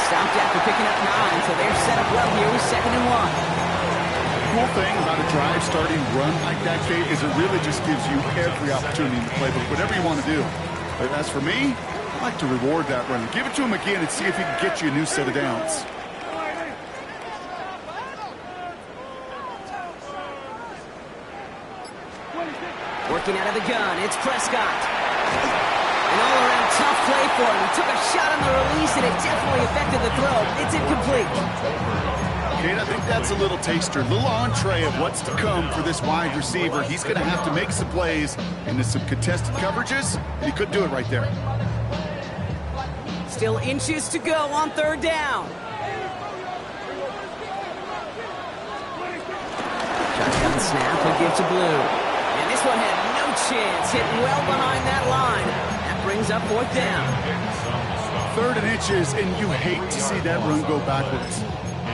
stopped after picking up 9, so they're set up well here with 2nd and 1. The cool thing about a drive starting run like that, Kate, is it really just gives you every opportunity in the playbook, whatever you want to do. But as for me, I like to reward that run. Give it to him again and see if he can get you a new set of downs. Working out of the gun, it's Prescott. An all-around tough play for him. He took a shot on the release, and it definitely affected the throw. It's incomplete. Kate, I think that's a little taster, a little entree of what's to come for this wide receiver. He's going to have to make some plays into some contested coverages, and he could do it right there. Still inches to go on 3rd down. Shotgun snap will give to Blue. And this one had no chance, hit well behind that line. That brings up 4th down. 3rd and inches, and you hate to see that run go backwards.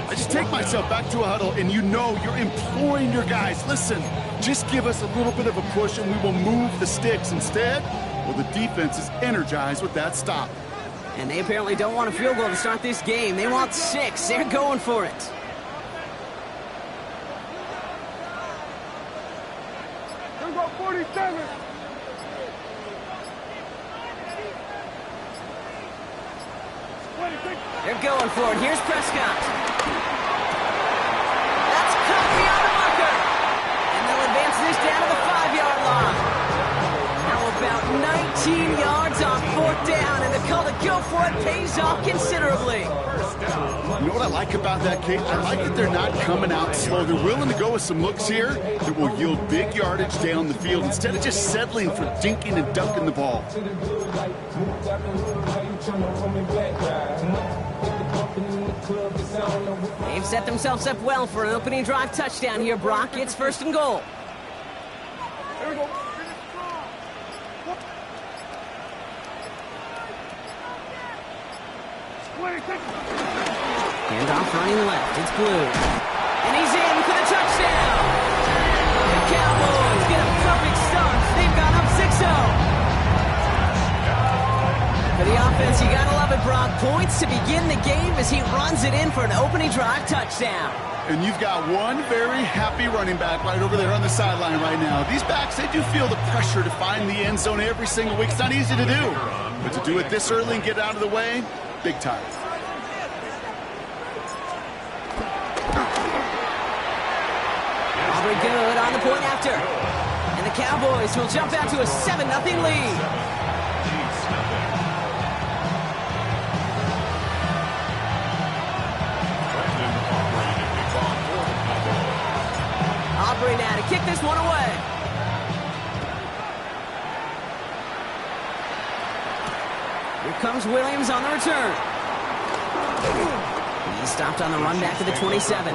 I just take myself back to a huddle, and you know you're imploring your guys, listen, just give us a little bit of a push, and we will move the sticks. Instead, well, the defense is energized with that stop. And they apparently don't want a field goal to start this game. They want 6. They're going for it. Here go 47. They're going for it. Here's Prescott. That's cut beyond the marker. And they'll advance this down to the 5-yard line. How about 19 yards on 4th down, and the call to go for it pays off considerably. You know what I like about that, Kate? I like that they're not coming out slow. They're willing to go with some looks here that will yield big yardage down the field instead of just settling for dinking and dunking the ball. They've set themselves up well for an opening drive touchdown here, Brock. It's 1st and goal. Handoff running left. It's Blue. And he's in for the touchdown. The Cowboys get a perfect start. They've gone up 6-0. For the offense, you gotta love it, Brock. Points to begin the game as he runs it in for an opening drive touchdown. And you've got one very happy running back right over there on the sideline right now. These backs, they do feel the pressure to find the end zone every single week. It's not easy to do. But to do it this early and get out of the way, big time. Aubrey good on the point after. And the Cowboys will jump out to a 7-0 lead. Aubrey now to kick this one away. Here comes Williams on the return. He stopped on the run back to the 27.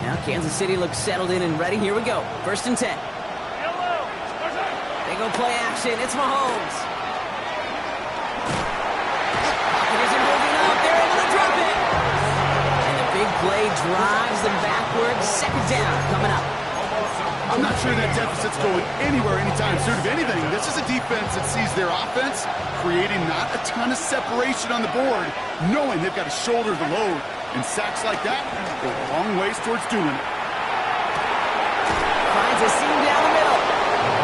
Now Kansas City looks settled in and ready. Here we go. 1st and 10. They go play action. It's Mahomes. Pocket isn't moving up. They're able to drop it. And the big play drives them backwards. 2nd down coming up. I'm not sure that deficit's going anywhere anytime soon. If anything, this is a defense that sees their offense creating not a ton of separation on the board, knowing they've got to shoulder the load. And sacks like that go a long ways towards doing it. Finds a seam down the middle.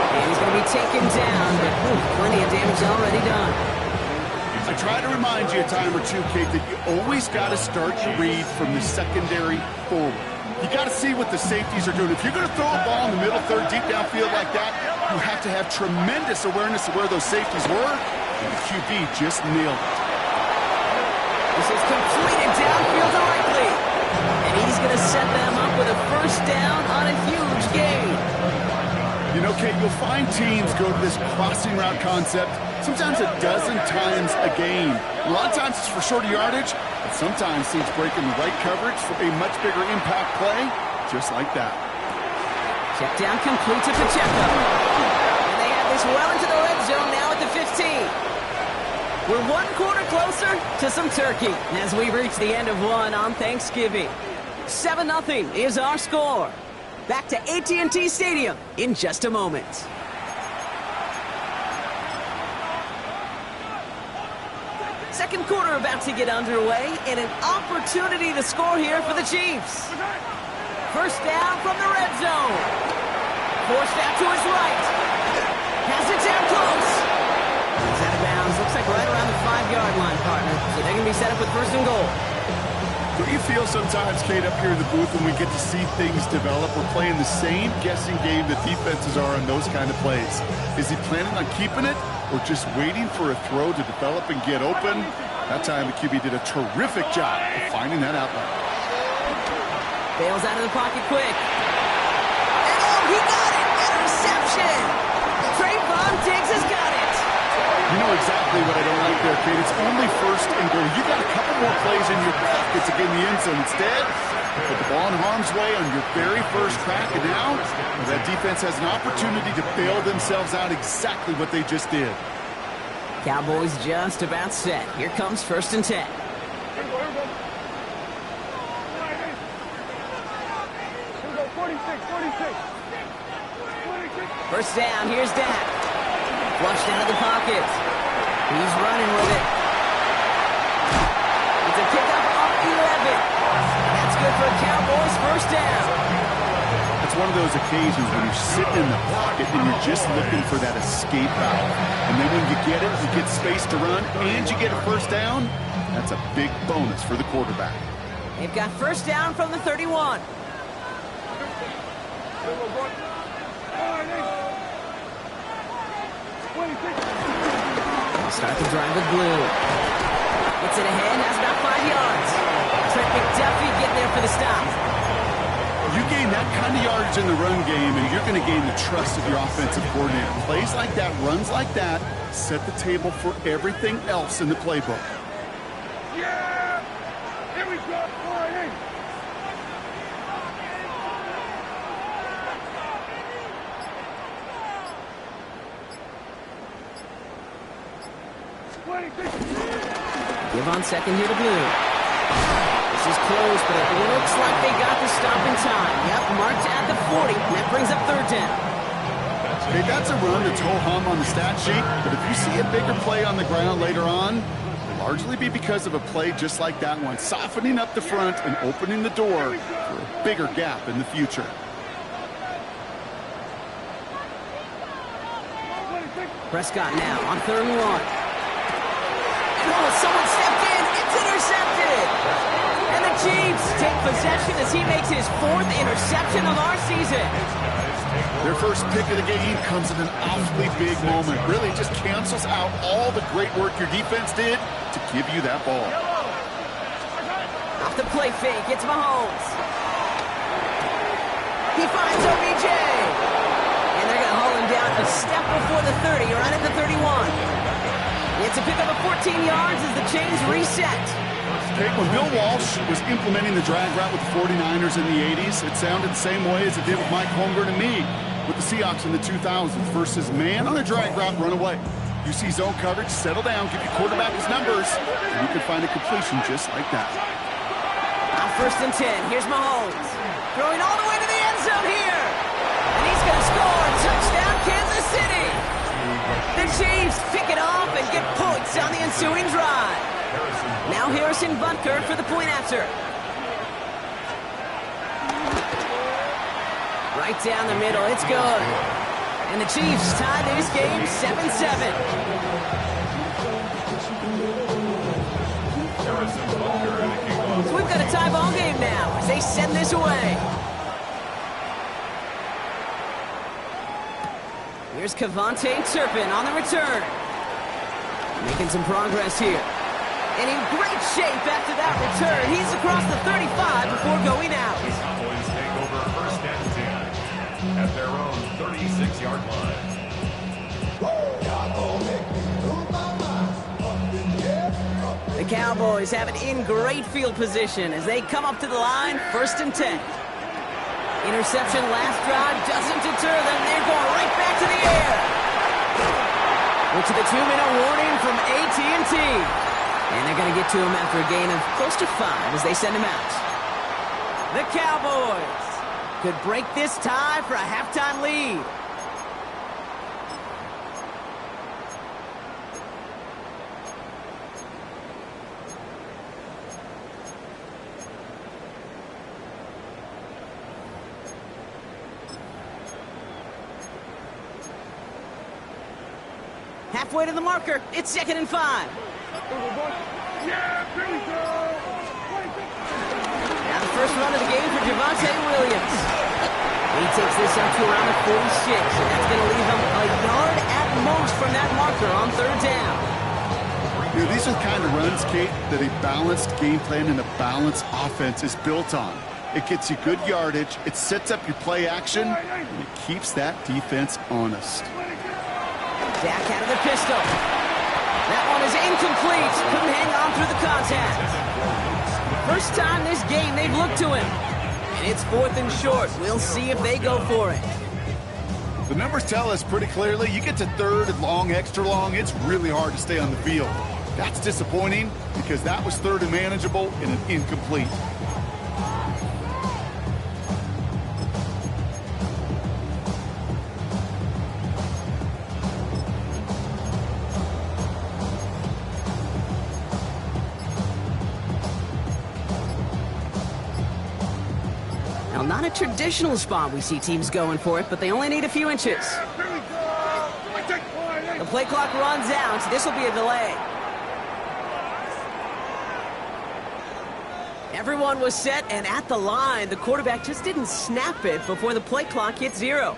And he's going to be taken down, but plenty of damage already done. I try to remind you a time or two, Kate, that you always got to start your read from the secondary forward. You got to see what the safeties are doing. If you're going to throw a ball in the middle third, deep downfield like that, you have to have tremendous awareness of where those safeties were, and the QB just nailed it. This is completed downfield directly. And he's going to set them up with a 1st down on a huge gain. You know, Kate, you'll find teams go to this crossing route concept sometimes a dozen times a game. A lot of times it's for shorter yardage, but sometimes teams break in the right coverage for a much bigger impact play, just like that. Check down complete to Pacheco. And they have this well into the red zone now at the 15. We're one quarter closer to some turkey as we reach the end of one on Thanksgiving. 7-0 is our score. Back to AT&T Stadium in just a moment. Second quarter about to get underway, and an opportunity to score here for the Chiefs. First down from the red zone. Forced out to his right. Has it down close. He's out of bounds. Looks like right around the 5-yard line, partner. So they're going to be set up with first and goal. Don't you feel sometimes, Kate, up here in the booth when we get to see things develop? We're playing the same guessing game that defenses are on those kind of plays. Is he planning on keeping it or just waiting for a throw to develop and get open? That time the QB did a terrific job of finding that outlet. Bails out of the pocket quick. And oh, he got it! Interception! Trayvon Diggs has got it! You know exactly what I don't like there, Kate. It's only first and goal. You got a couple more plays in your pocket to get in the end zone. Instead, put the ball in harm's way on your very first crack, and now that defense has an opportunity to bail themselves out exactly what they just did. Cowboys just about set. Here comes first and 10. First down, here's Dak. Flushed out of the pocket. He's running with it. It's a pickup off 11. That's good for a Cowboys first down. It's one of those occasions when you're sitting in the pocket and you're just looking for that escape valve. And then when you get it, you get space to run, and you get a first down. That's a big bonus for the quarterback. They've got first down from the 31. Start the drive with blue. Gets it ahead, has about 5 yards. Trent McDuffie getting there for the stop. You gain that kind of yardage in the run game, and you're going to gain the trust of your offensive coordinator. Plays like that, runs like that, set the table for everything else in the playbook. Yeah! Here we go! Give on second here to blue. This is close, but it looks like they got the stop in time. Yep, marked at the 40. That brings up third down. Okay, that's a run that's ho-hum on the stat sheet, but if you see a bigger play on the ground later on, it'll largely be because of a play just like that one, softening up the front and opening the door for a bigger gap in the future. Prescott now on third and 1. Oh, someone stepped in. It's intercepted. And the Chiefs take possession as he makes his 4th interception of our season. Their first pick of the game comes at an awfully big moment. Really just cancels out all the great work your defense did to give you that ball. Off the play fake, it's Mahomes. He finds OBJ. And they're going to haul him down a step before the 30, right at the 31. It's a pickup of 14 yards as the chains reset. Okay, when Bill Walsh was implementing the drag route with the 49ers in the 80s, it sounded the same way as it did with Mike Holmgren and me with the Seahawks in the 2000s versus man on a drag route, run away. You see zone coverage, settle down, give your quarterback his numbers, and you can find a completion just like that. On first and 10, here's Mahomes. Throwing all the way to the end zone here. And he's going to score. Touchdown, Kansas City. The Chiefs pick it off and get points on the ensuing drive. Now Harrison Butker for the point after. Right down the middle, it's good. And the Chiefs tie this game 7-7. So we've got a tie ball game now as they send this away. Here's Kevontae Turpin on the return. Making some progress here. And in great shape after that return. He's across the 35 before going out. Cowboys take over first and 10 at their own 36-yard line. The Cowboys have it in great field position as they come up to the line, first and 10. Interception last drive doesn't deter them. They're going right back to the air. Which is the 2-minute warning from AT&T. And they're going to get to him after a gain of close to 5 as they send him out. The Cowboys could break this tie for a halftime lead. Halfway to the marker. It's 2nd and 5. Yeah, here we go. Now the first run of the game for Javonte Williams. He takes this up to around the 46, and that's going to leave him a yard at most from that marker on 3rd down. You know, these are the kind of runs, Kate, that a balanced game plan and a balanced offense is built on. It gets you good yardage, it sets up your play action, and it keeps that defense honest. Dak out of the pistol. That one is incomplete. Couldn't hang on through the contact. First time this game they've looked to him. And it's 4th and short. We'll see if they go for it. The numbers tell us pretty clearly, you get to 3rd and long, extra long, it's really hard to stay on the field. That's disappointing because that was 3rd and manageable and an incomplete. Now, not a traditional spot we see teams going for it, but they only need a few inches. The play clock runs out, so this will be a delay. Everyone was set and at the line. The quarterback just didn't snap it before the play clock hit 0.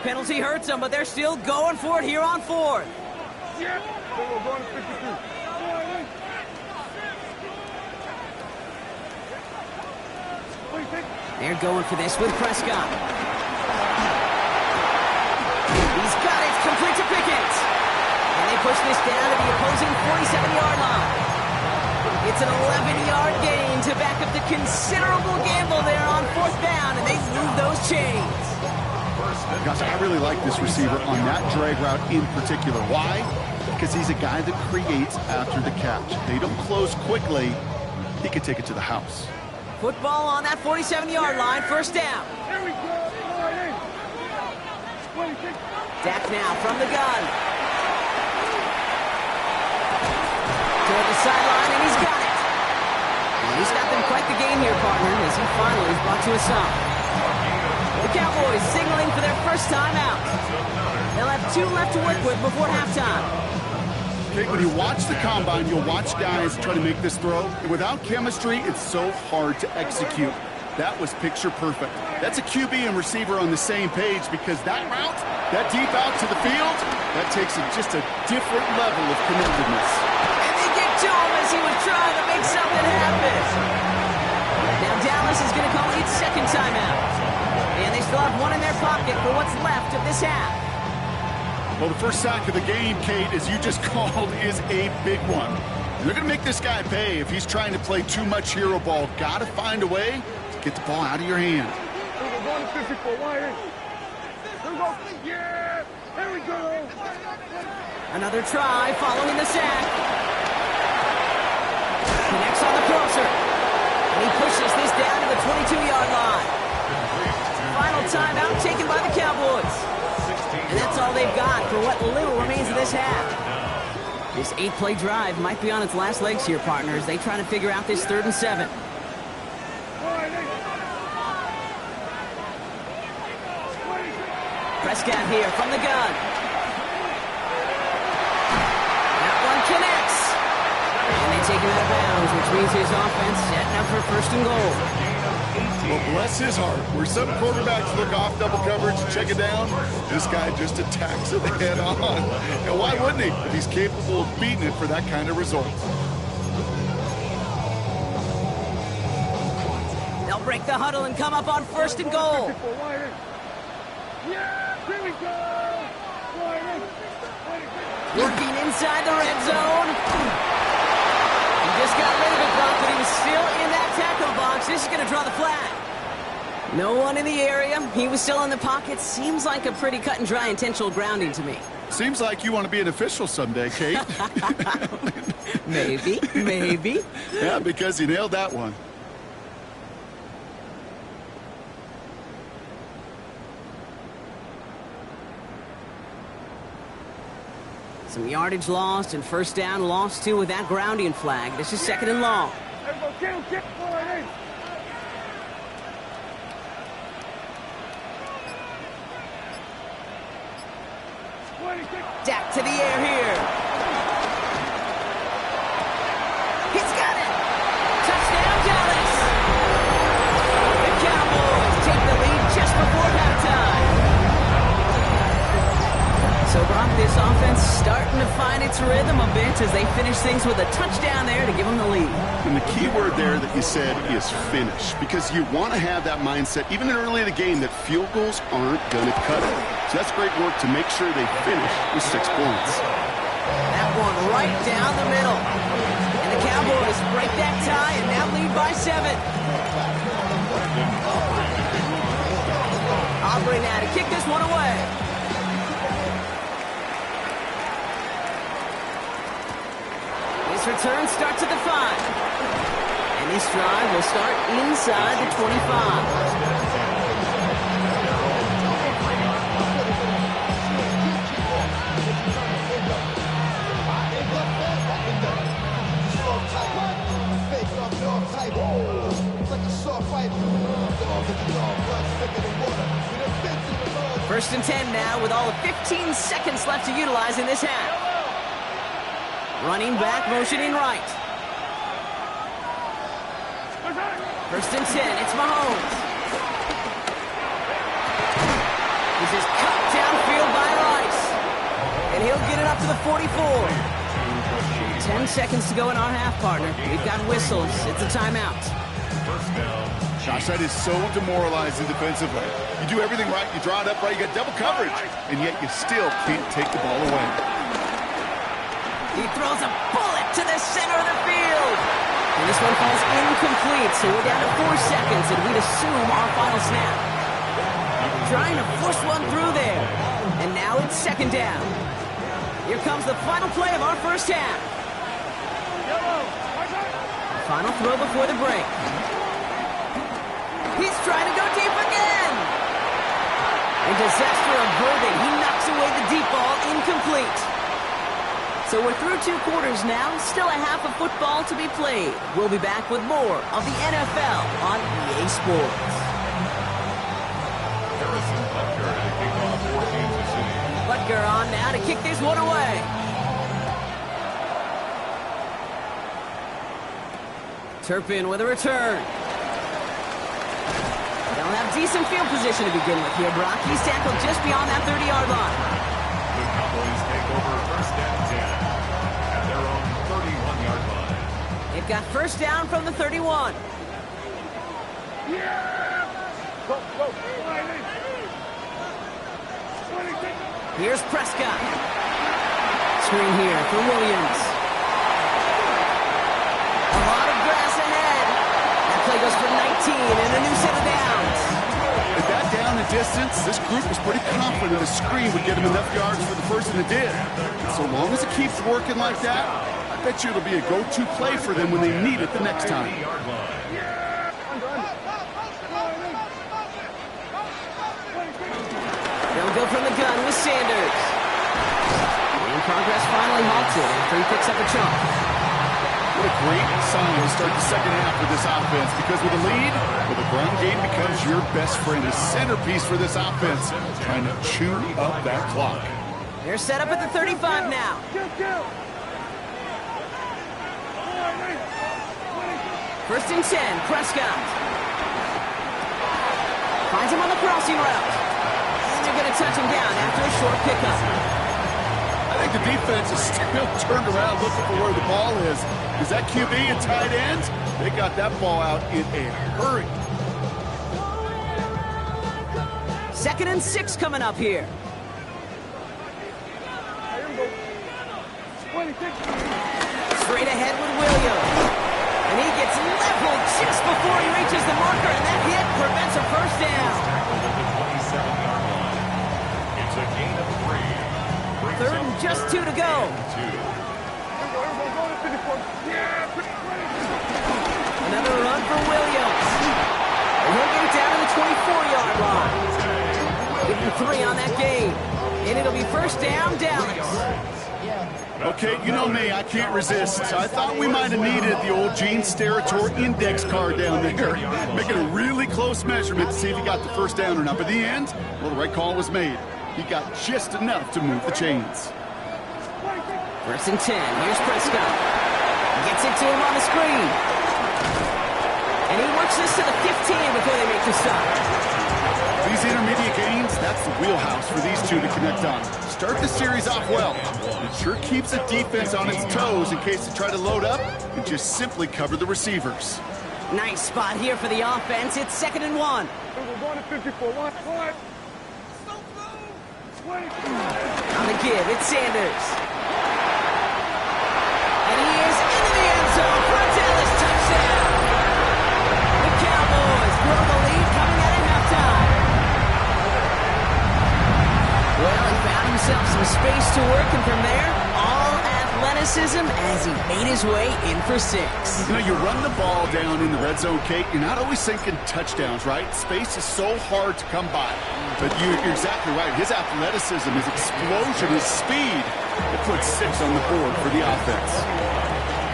Penalty hurts them, but they're still going for it here on 4th. They're going for this with Prescott. He's got it, complete to Pickens. And they push this down to the opposing 47-yard line. It's an 11-yard gain to back up the considerable gamble there on 4th down, and they move those chains. Gosh, I really like this receiver on that drag route in particular. Why? Because he's a guy that creates after the catch. They don't close quickly. He could take it to the house. Football on that 47-yard line, 1st down. Here we go. Dak now from the gun. Toward the sideline, and he's got it. And he's got them quite the game here, partner, as he finally is brought to a stop. The Cowboys signaling for their first time out. They'll have 2 left to work with before halftime. Okay, when you watch the combine, you'll watch guys try to make this throw. And without chemistry, it's so hard to execute. That was picture perfect. That's a QB and receiver on the same page because that route, that deep out to the field, that takes just a different level of connectedness. And they get to him as he was trying to make something happen. Now Dallas is going to call its 2nd timeout. And they still have 1 in their pocket for what's left of this half. Well, the first sack of the game, Kate, as you just called, is a big one. They're going to make this guy pay if he's trying to play too much hero ball. Got to find a way to get the ball out of your hand. Yeah, here we go. Another try following the sack. Connects on the crosser. And he pushes this down to the 22-yard line. Final timeout taken by the Cowboys. And that's all they've got for what little remains of this half. This 8-play drive might be on its last legs here, partners. They try to figure out this 3rd and 7. Prescott here from the gun. That one connects. And they take him out of bounds, which means his offense setting up for 1st and goal. Well, bless his heart. Where some quarterbacks look off double coverage, check it down, this guy just attacks it head on. And why wouldn't he if he's capable of beating it for that kind of result? They'll break the huddle and come up on 1st and goal. Yeah, here we go. Working inside the red zone. Just got rid of it, Brock, but he was still in that tackle box. This is going to draw the flag. No one in the area. He was still in the pocket. Seems like a pretty cut and dry intentional grounding to me. Seems like you want to be an official someday, Kate. Maybe. Yeah, because you nailed that one. Some yardage lost and first down lost too with that grounding flag. This is second and long. Dak to the air here. He's got it. Touchdown, Dallas. The Cowboys take the lead just before halftime. So, Brock, this offense starting to find its rhythm a bit as they finish things with a touchdown there to give them the lead. And the key word there that you said is finish, because you want to have that mindset, even early in the game, that field goals aren't going to cut it. So that's great work to make sure they finish with 6 points. That one right down the middle. And the Cowboys break that tie and now lead by 7. Aubrey now to kick this one away. This return starts at the 5. And this drive will start inside the 25. First and 10 now with all of 15 seconds left to utilize in this half. Running back, motioning right. First and 10, it's Mahomes. This is cut downfield by Rice. And he'll get it up to the 44. 10 seconds to go in our half, partner. We've got whistles. It's a timeout. Gosh, that is so demoralizing defensively. You do everything right, you draw it up right, you got double coverage, and yet you still can't take the ball away. He throws a bullet to the center of the field. And this one falls incomplete, so we're down to 4 seconds, and we'd assume our final snap. Trying to force one through there. And now it's second down. Here comes the final play of our first half. Final throw before the break. He's trying to go deep again. A disaster averted. He knocks away the deep ball, incomplete. So we're through 2 quarters now. Still a half of football to be played. We'll be back with more of the NFL on EA Sports. Butker on now to kick this one away. Turpin with a return. They'll have decent field position to begin with here, Brock. He's tackled just beyond that 30-yard line. The Cowboys take over first and 10 at their own 31-yard line. They've got first down from the 31. Yeah! Go. Here's Prescott. Screen here for Williams. A lot of grass ahead. That play goes for 19 and a new set of downs. At that down and distance, this group was pretty confident the screen would get him enough yards for the first, and it did. So long as it keeps working like that, I bet you it'll be a go-to play for them when they need it the next time. They'll go from the gun with Sanders. And progress finally halted after he picks up a chunk. What a great sign to start the second half for this offense, because with a lead, well, the ground game becomes your best friend, a centerpiece for this offense, trying to chew up that clock. They're set up at the 35 now. First and 10, Prescott. Finds him on the crossing route. And they're going to touch him down after a short pickup. I think the defense is still turned around looking for where the ball is. Is that QB and tight ends? They got that ball out in a hurry. Second and 6 coming up here. Straight ahead with Williams. And he gets leveled just before he reaches the marker, and that hit prevents a first down. At the 27-yard line. It's a gain of 3. Brings 3rd and up just 2 to 2. go. Another run for Williams. And he'll get it down to the 24-yard line. Give him 3 on that game. And it'll be first down, Dallas. Okay, you know me, I can't resist. I thought we might have needed the old Gene Steratore index card down there, making a really close measurement to see if he got the first down or not. But in the end, well, the right call was made. He got just enough to move the chains. 1st and 10. Here's Prescott. Gets it to him on the screen. And he works this to the 15 before they make the stop. These intermediate gains, that's the wheelhouse for these two to connect on. Start the series off well. It sure keeps the defense on its toes in case they try to load up and just simply cover the receivers. Nice spot here for the offense. It's 2nd and 1. We're going to 54. One. On the give, it's Sanders. And he is into the end zone for a Dallas touchdown. The Cowboys grow the lead coming out at halftime. Well, he found himself some space to work, and from there, all athleticism as he made his way in for 6. You know, you run the ball down in the red zone, Kate, you're not always thinking touchdowns, right? Space is so hard to come by. But you're exactly right. His athleticism, his explosion, his speed, it puts 6 on the board for the offense.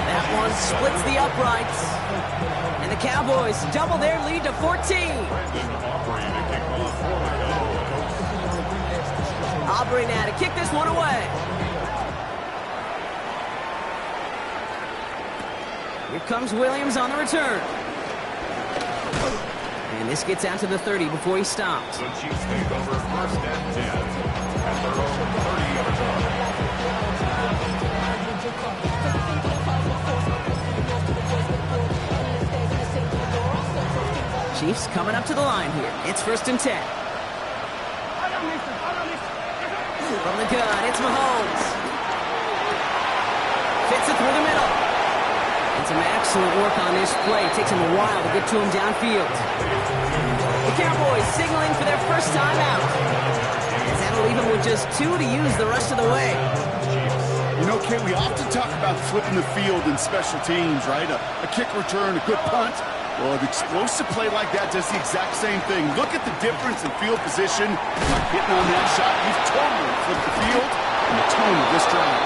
That one splits the uprights. And the Cowboys double their lead to 14. Aubrey now to kick this one away. Here comes Williams on the return. And this gets out to the 30 before he stops. The Chiefs take over 1st and 10 at their own 30-yard line. Chiefs coming up to the line here. It's 1st and 10. From the gun, it's Mahomes. Fits it through the middle. And some excellent work on this play. Takes him a while to get to him downfield. The Cowboys signaling for their first time out. As that'll leave him with just 2 to use the rest of the way. You know, Kate, we often talk about flipping the field in special teams, right? A kick return, a good punt. Well, an explosive play like that does the exact same thing. Look at the difference in field position. Like hitting on that shot, you've totally flipped the field and the tone of this drive.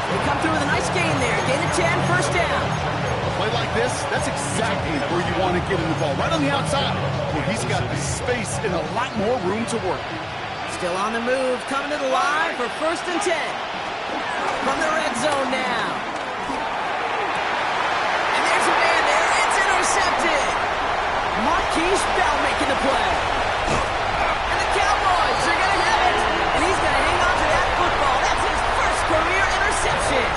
They come through with a nice gain there. Gain of 10, first down. A play like this, that's exactly where you want to get in the ball. Right on the outside, where he's got the space and a lot more room to work. Still on the move, coming to the line for 1st and 10. From the red zone now. And there's a man there. It's intercepted. Marquise Bell making the play. And the Cowboys are going to have it. And he's going to hang on to that football. That's his first career interception.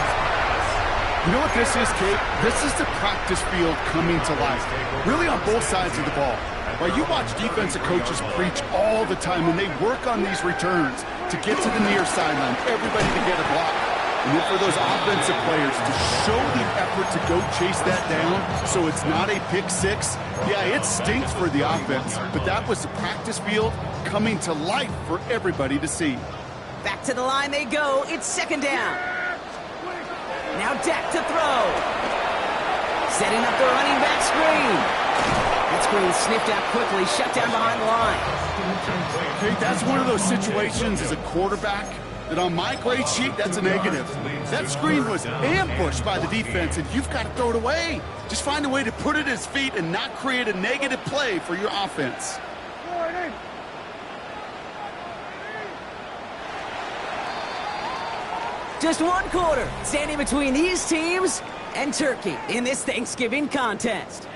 You know what this is, Kate? This is the practice field coming to life. Really on both sides of the ball. Right, you watch defensive coaches preach all the time when they work on these returns to get to the near sideline, everybody to get a block. And then for those offensive players to show the effort to go chase that down so it's not a pick 6. Yeah, it stinks for the offense, but that was the practice field coming to life for everybody to see. Back to the line they go. It's 2nd down. Now Dak to throw. Setting up the running back screen. That screen sniffed out quickly, shut down behind the line. Okay, that's one of those situations as a quarterback that on my grade sheet, that's a negative. That screen was ambushed by the defense, and you've got to throw it away. Just find a way to put it at his feet and not create a negative play for your offense. Just 1 quarter standing between these teams and Turkey in this Thanksgiving contest.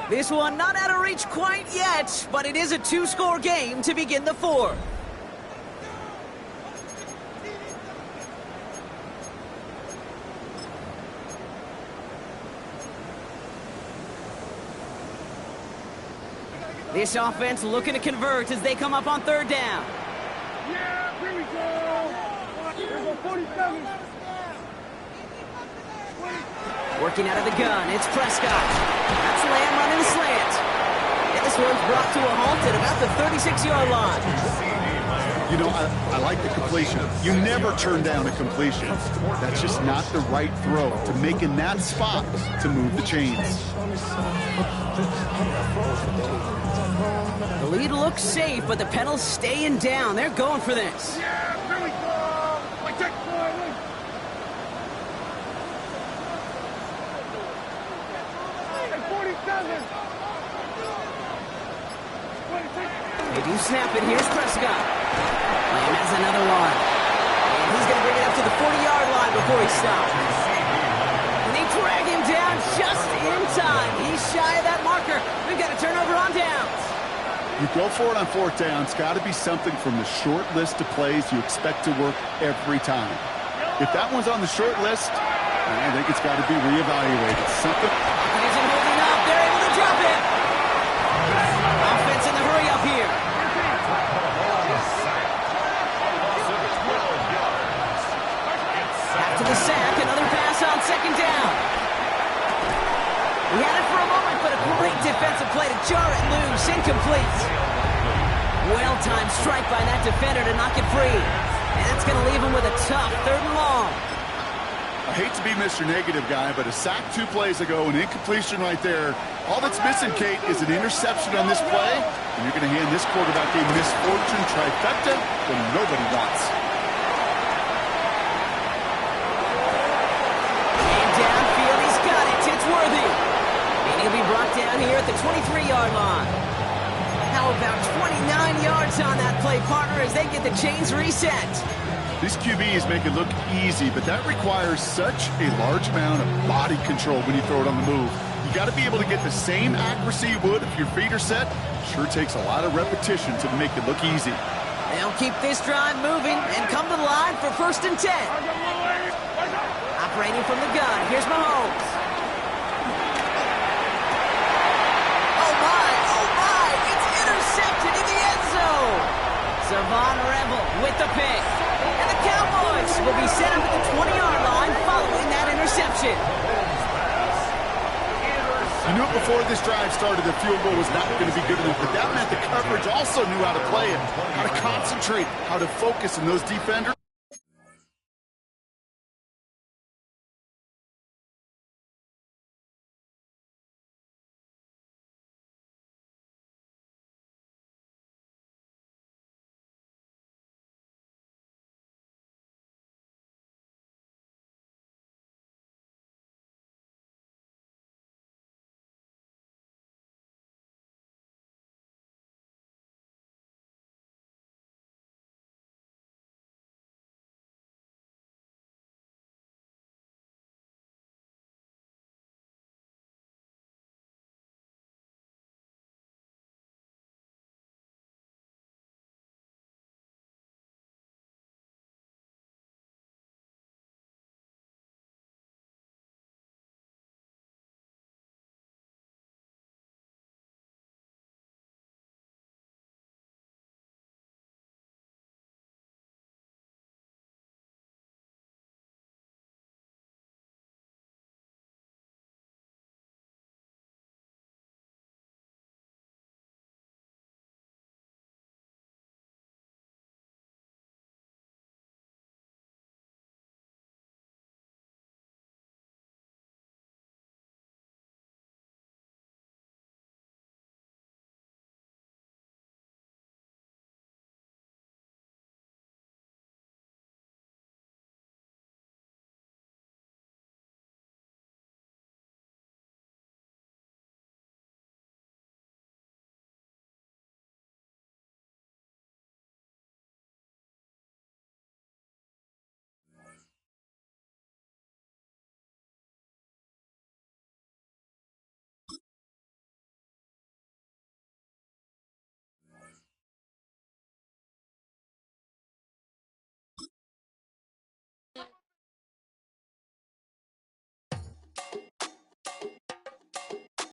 This one not out of reach quite yet, but it is a 2-score game to begin the 4th. This offense looking to convert as they come up on 3rd down. Yeah, here we go. Here we go, 47. Working out of the gun, it's Prescott. That's Lamb running the slant. And this one's brought to a halt at about the 36-yard line. You know, I like the completion. You never turn down a completion. That's just not the right throw to make in that spot to move the chains. The lead looks safe, but the pedals staying down. They're going for this. Yeah, here we go. Like that boy. Hey, 47. They do snap it. Here's Prescott. Lamb has another one. And he's going to bring it up to the 40-yard line before he stops. And they drag him down just in time. He's shy of that marker. We've got a turnover on downs. You go for it on fourth down. It's got to be something from the short list of plays you expect to work every time. If that one's on the short list, I think it's got to be reevaluated. Something. Isn't holding up. They're able to drop it. Offense in the hurry up here. After the sack, another pass on second down. He had it for a moment, but a great defensive play to jar it loose. Incomplete. Well-timed strike by that defender to knock it free. And that's going to leave him with a tough 3rd and long. I hate to be Mr. Negative guy, but a sack 2 plays ago, an incompletion right there. All that's missing, Kate, is an interception on this play, and you're going to hand this quarterback a misfortune trifecta that nobody wants. And downfield, he's got it. It's Worthy. And he'll be brought down here at the 23-yard line. How about 29 yards on that play, partner, as they get the chains reset? These QBs make it look easy, but that requires such a large amount of body control when you throw it on the move. You got to be able to get the same accuracy you would if your feet are set. Sure takes a lot of repetition to make it look easy. They'll keep this drive moving and come to the line for 1st and 10. Operating from the gun, here's Mahomes. Oh my, it's intercepted in the end zone. Savon Rebel with the pick. And the Cowboys will be set up at the 20-yard line following that interception. You knew it before this drive started, the field goal was not going to be good enough, but that meant the coverage also knew how to play it, how to concentrate, how to focus, and those defenders